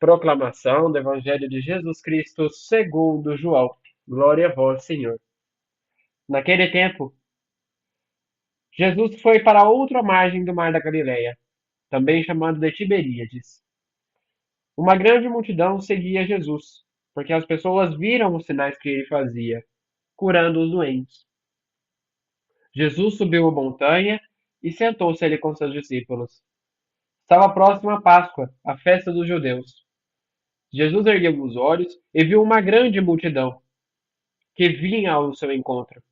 Proclamação do Evangelho de Jesus Cristo segundo João. Glória a vós, Senhor. Naquele tempo, Jesus foi para a outra margem do mar da Galileia, também chamado de Tiberíades. Uma grande multidão seguia Jesus, porque as pessoas viram os sinais que ele fazia, curando os doentes. Jesus subiu a montanha e sentou-se ali com seus discípulos. Estava próxima a Páscoa, a festa dos judeus. Jesus ergueu os olhos e viu uma grande multidão que vinha ao seu encontro.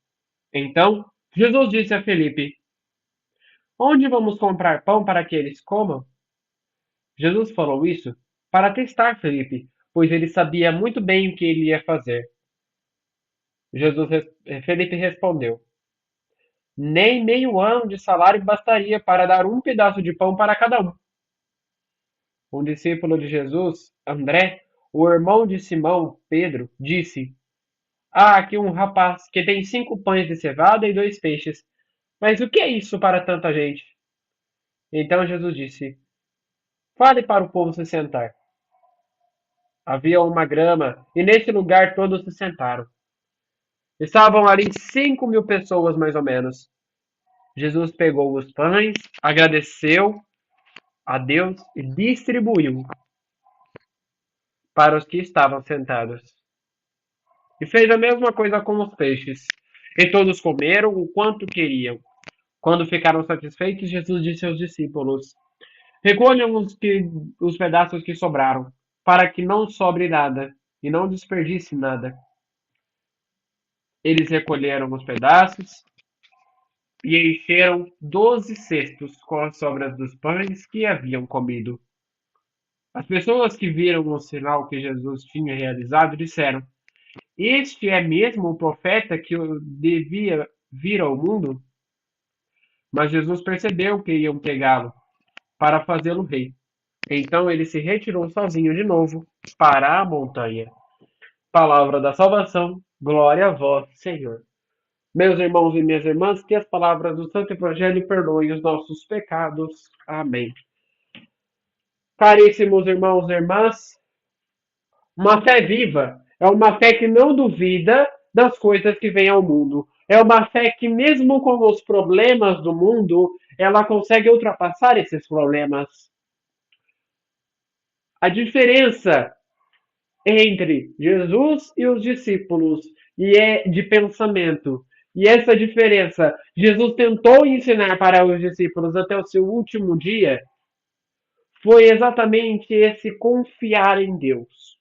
Então, Jesus disse a Felipe: Onde vamos comprar pão para que eles comam? Jesus falou isso para testar Felipe, pois ele sabia muito bem o que ele ia fazer. Felipe respondeu: Nem meio ano de salário bastaria para dar um pedaço de pão para cada um. Um discípulo de Jesus, André, o irmão de Simão, Pedro, disse: Há aqui um rapaz que tem 5 pães de cevada e 2 peixes. Mas o que é isso para tanta gente? Então Jesus disse: Fale para o povo se sentar. Havia uma grama, e nesse lugar todos se sentaram. Estavam ali 5.000 pessoas, mais ou menos. Jesus pegou os pães, agradeceu a Deus e distribuiu para os que estavam sentados. E fez a mesma coisa com os peixes. E todos comeram o quanto queriam. Quando ficaram satisfeitos, Jesus disse aos discípulos: Recolham os pedaços que sobraram, para que não sobre nada e não desperdice nada. Eles recolheram os pedaços e encheram 12 cestos com as sobras dos pães que haviam comido. As pessoas que viram o sinal que Jesus tinha realizado disseram: Este é mesmo o profeta que devia vir ao mundo? Mas Jesus percebeu que iam pegá-lo para fazê-lo rei. Então ele se retirou sozinho de novo para a montanha. Palavra da salvação, glória a vós, Senhor. Meus irmãos e minhas irmãs, que as palavras do Santo Evangelho perdoem os nossos pecados. Amém. Caríssimos irmãos e irmãs, uma fé viva é uma fé que não duvida das coisas que vêm ao mundo. É uma fé que, mesmo com os problemas do mundo, ela consegue ultrapassar esses problemas. A diferença entre Jesus e os discípulos e é de pensamento. E essa diferença, Jesus tentou ensinar para os discípulos até o seu último dia, foi exatamente esse confiar em Deus,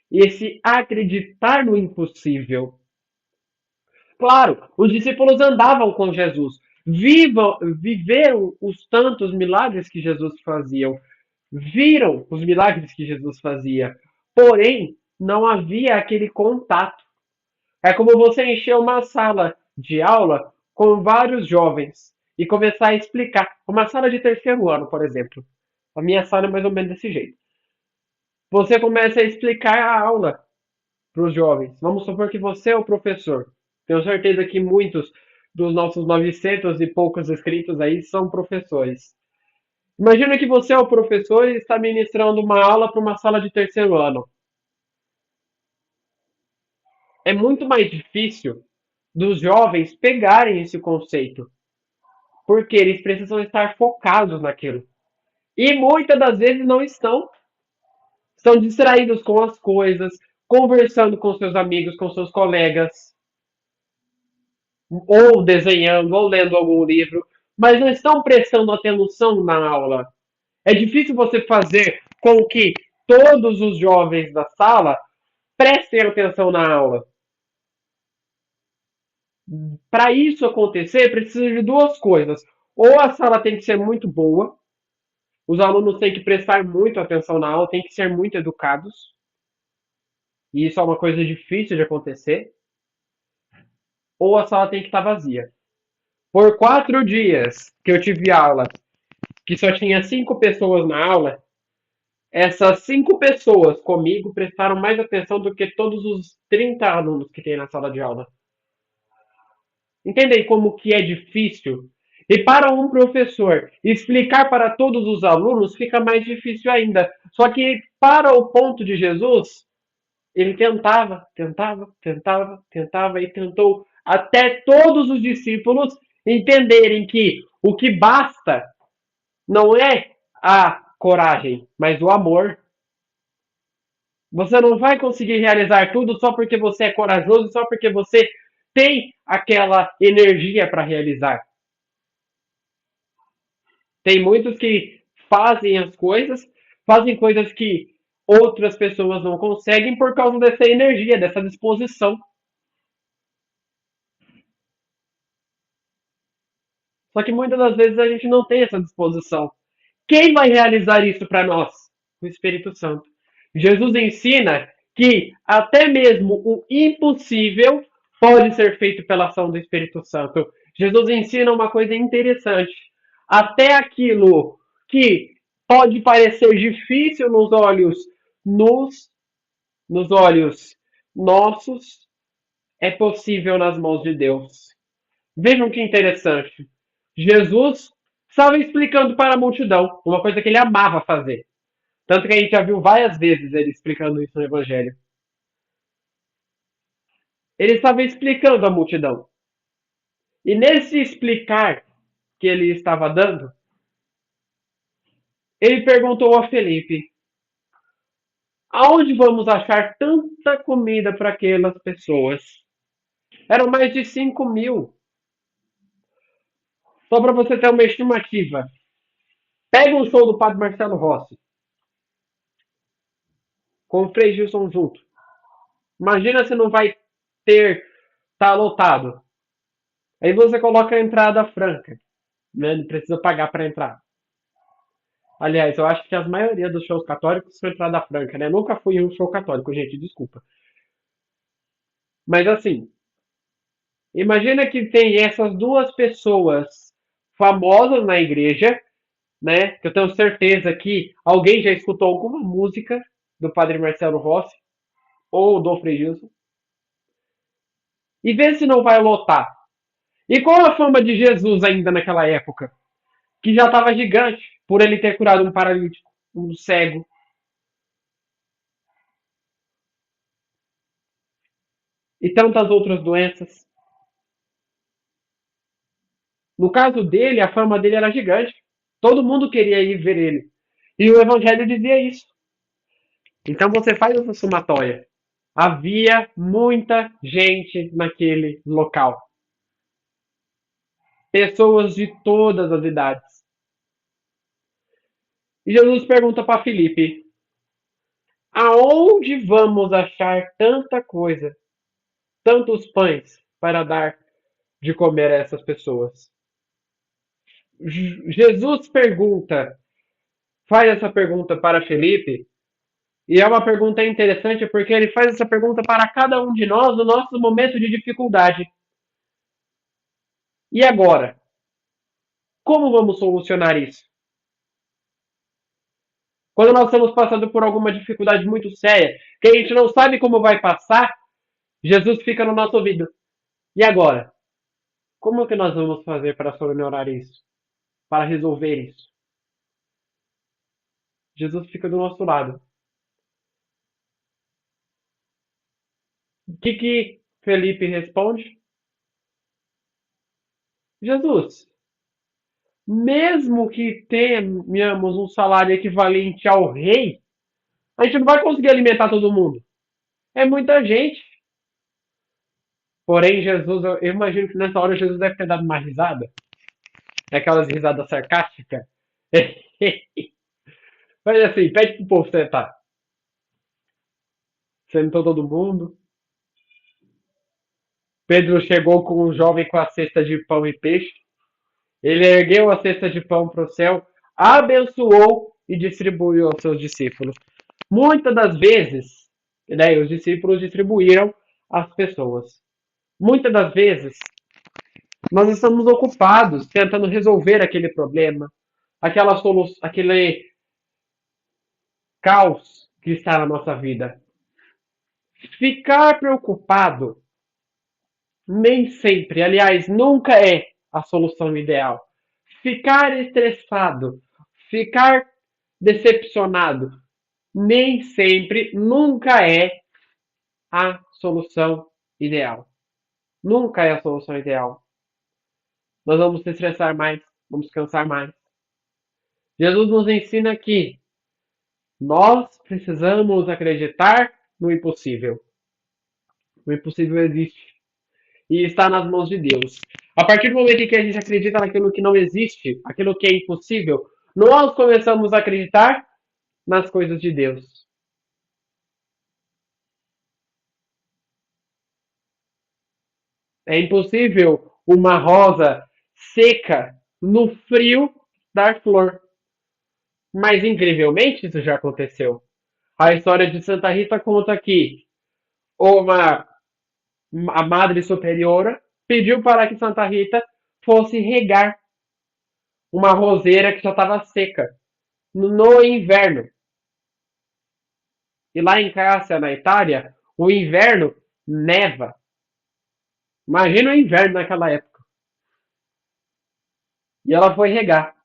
esse acreditar no impossível. Claro, os discípulos andavam com Jesus, viveram os tantos milagres que Jesus fazia, viram os milagres que Jesus fazia, porém não havia aquele contato. É como você encher uma sala de aula com vários jovens e começar a explicar. Uma sala de terceiro ano, por exemplo. A minha sala é mais ou menos desse jeito. Você começa a explicar a aula para os jovens. Vamos supor que você é o professor. Tenho certeza que muitos dos nossos 900 e poucos inscritos aí são professores. Imagina que você é o professor e está ministrando uma aula para uma sala de terceiro ano. É muito mais difícil dos jovens pegarem esse conceito, porque eles precisam estar focados naquilo. E muitas das vezes não estão. Estão distraídos com as coisas, conversando com seus amigos, com seus colegas, ou desenhando, ou lendo algum livro, mas não estão prestando atenção na aula. É difícil você fazer com que todos os jovens da sala prestem atenção na aula. Para isso acontecer, precisa de duas coisas. Ou a sala tem que ser muito boa, os alunos têm que prestar muito atenção na aula, têm que ser muito educados. E isso é uma coisa difícil de acontecer. Ou a sala tem que estar vazia. Por 4 dias que eu tive aula, que só tinha 5 pessoas na aula, essas 5 pessoas comigo prestaram mais atenção do que todos os 30 alunos que tem na sala de aula. Entendem como que é difícil? E para um professor explicar para todos os alunos fica mais difícil ainda. Só que para o ponto de Jesus, ele tentava e tentou até todos os discípulos entenderem que o que basta não é a coragem, mas o amor. Você não vai conseguir realizar tudo só porque você é corajoso, só porque você tem aquela energia para realizar. Tem muitos que fazem coisas que outras pessoas não conseguem por causa dessa energia, dessa disposição. Só que muitas das vezes a gente não tem essa disposição. Quem vai realizar isso para nós? O Espírito Santo. Jesus ensina que até mesmo o impossível pode ser feito pela ação do Espírito Santo. Jesus ensina uma coisa interessante. Até aquilo que pode parecer difícil nos, nos olhos nossos, é possível nas mãos de Deus. Vejam que interessante. Jesus estava explicando para a multidão uma coisa que ele amava fazer. Tanto que a gente já viu várias vezes ele explicando isso no Evangelho. Ele estava explicando à multidão. E nesse explicar que ele estava dando, ele perguntou a Felipe: aonde vamos achar tanta comida para aquelas pessoas? Eram mais de 5.000. Só para você ter uma estimativa. Pega um show do Padre Marcelo Rossi, com o Frei Gilson junto. Imagina se não vai ter, tá lotado. Aí você coloca a entrada franca, né? Não precisa pagar para entrar. Aliás, eu acho que a maioria dos shows católicos são entrada franca, né? Nunca fui em um show católico, gente, desculpa. Mas assim, imagina que tem essas duas pessoas famosas na igreja, né? Que eu tenho certeza que alguém já escutou alguma música do Padre Marcelo Rossi ou do Frei Gilson. E vê se não vai lotar. E qual a fama de Jesus ainda naquela época? Que já estava gigante por ele ter curado um paralítico, um cego. E tantas outras doenças. No caso dele, a fama dele era gigante. Todo mundo queria ir ver ele. E o Evangelho dizia isso. Então você faz essa somatória. Havia muita gente naquele local. Pessoas de todas as idades. E Jesus pergunta para Filipe: aonde vamos achar tanta coisa, tantos pães para dar de comer a essas pessoas? Jesus faz essa pergunta para Felipe, e é uma pergunta interessante porque ele faz essa pergunta para cada um de nós no nosso momento de dificuldade. E agora? Como vamos solucionar isso? Quando nós estamos passando por alguma dificuldade muito séria, que a gente não sabe como vai passar, Jesus fica no nosso ouvido. E agora? Como é que nós vamos fazer para solucionar isso? Para resolver isso? Jesus fica do nosso lado. O que Felipe responde? Jesus, mesmo que tenhamos um salário equivalente ao rei, a gente não vai conseguir alimentar todo mundo. É muita gente. Porém, Jesus, eu imagino que nessa hora Jesus deve ter dado uma risada. Aquelas risadas sarcásticas. Mas assim, pede pro povo sentar. Sentou todo mundo. Pedro chegou com um jovem com a cesta de pão e peixe. Ele ergueu a cesta de pão para o céu, abençoou e distribuiu aos seus discípulos. Muitas das vezes, né, os discípulos distribuíram às pessoas. Muitas das vezes, nós estamos ocupados tentando resolver aquele problema, aquele caos que está na nossa vida. Ficar preocupado nem sempre, aliás, nunca é a solução ideal. Ficar estressado, ficar decepcionado, nem sempre, nunca é a solução ideal. Nunca é a solução ideal. Nós vamos se estressar mais, vamos cansar mais. Jesus nos ensina que nós precisamos acreditar no impossível. O impossível existe e está nas mãos de Deus. A partir do momento em que a gente acredita naquilo que não existe, aquilo que é impossível, nós começamos a acreditar nas coisas de Deus. É impossível uma rosa seca no frio dar flor. Mas incrivelmente isso já aconteceu. A história de Santa Rita conta que uma a Madre Superiora pediu para que Santa Rita fosse regar uma roseira que já estava seca no inverno. E lá em Cássia, na Itália, o inverno neva. Imagina o inverno naquela época. E ela foi regar.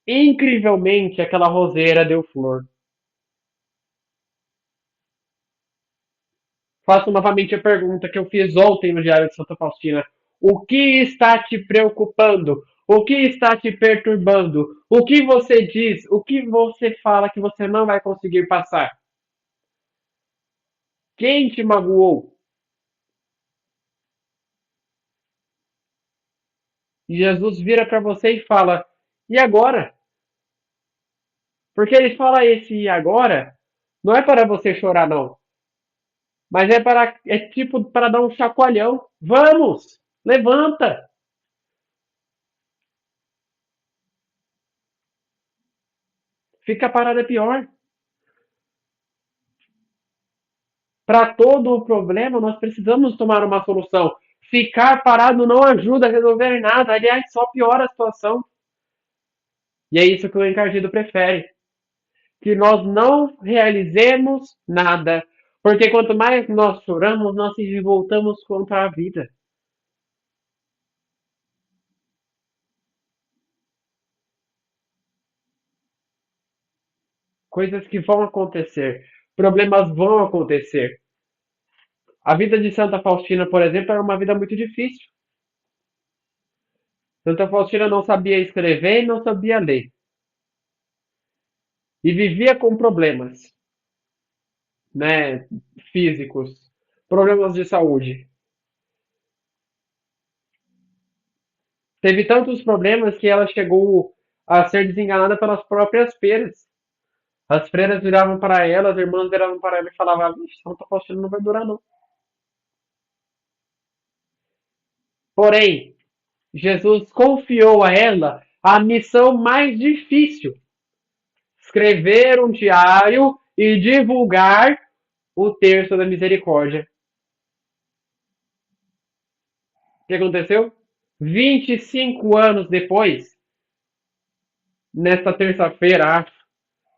Incrivelmente, aquela roseira deu flor. Faço novamente a pergunta que eu fiz ontem no Diário de Santa Faustina. O que está te preocupando? O que está te perturbando? O que você diz? O que você fala que você não vai conseguir passar? Quem te magoou? E Jesus vira para você e fala: e agora? Porque ele fala esse e agora não é para você chorar, não. Mas é tipo para dar um chacoalhão. Vamos! Levanta! Fica parado é pior. Para todo o problema, nós precisamos tomar uma solução. Ficar parado não ajuda a resolver nada. Aliás, só piora a situação. E é isso que o encardido prefere. Que nós não realizemos nada. Porque quanto mais nós choramos, nós se revoltamos contra a vida. Coisas que vão acontecer. Problemas vão acontecer. A vida de Santa Faustina, por exemplo, era uma vida muito difícil. Santa Faustina não sabia escrever e não sabia ler. E vivia com problemas, né, físicos, problemas de saúde. Teve tantos problemas que ela chegou a ser desenganada pelas próprias freiras. As freiras viravam para ela, as irmãs viravam para ela e falavam: "Vixe, Santa Faustina não vai durar não." Porém, Jesus confiou a ela a missão mais difícil: escrever um diário e divulgar o terço da misericórdia. O que aconteceu? 25 anos depois, nesta terça-feira,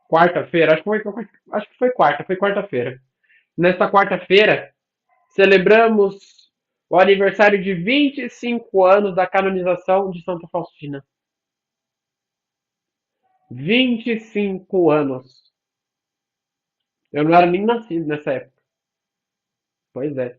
quarta-feira, acho que foi quarta, foi quarta-feira. Nesta quarta-feira, celebramos o aniversário de 25 anos da canonização de Santa Faustina. 25 anos. Eu não era nem nascido nessa época. Pois é.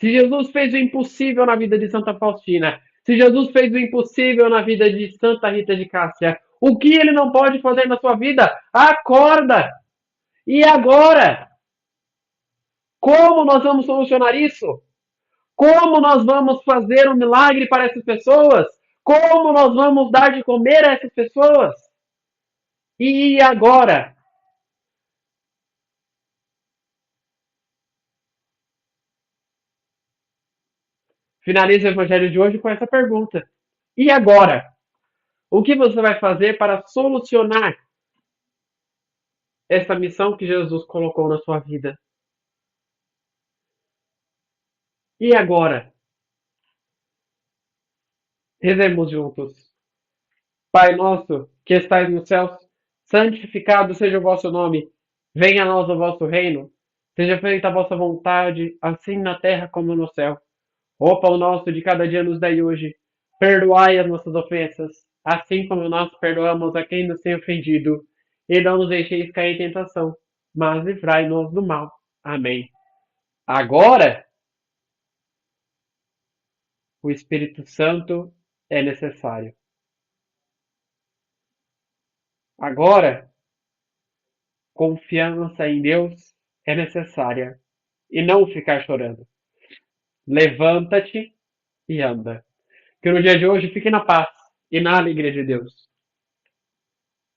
Se Jesus fez o impossível na vida de Santa Faustina, se Jesus fez o impossível na vida de Santa Rita de Cássia, o que ele não pode fazer na sua vida? Acorda! E agora? Como nós vamos solucionar isso? Como nós vamos fazer um milagre para essas pessoas? Como nós vamos dar de comer a essas pessoas? E agora? Finaliza o evangelho de hoje com essa pergunta. E agora? O que você vai fazer para solucionar essa missão que Jesus colocou na sua vida? E agora? Rezemos juntos. Pai nosso, que estais nos céus, santificado seja o vosso nome. Venha a nós o vosso reino. Seja feita a vossa vontade, assim na terra como no céu. O pão nosso de cada dia nos dai hoje. Perdoai as nossas ofensas, assim como nós perdoamos a quem nos tem ofendido. E não nos deixeis cair em tentação, mas livrai-nos do mal. Amém. Agora, o Espírito Santo é necessário. Agora, confiança em Deus é necessária. E não ficar chorando. Levanta-te e anda. Que no dia de hoje fique na paz e na alegria de Deus.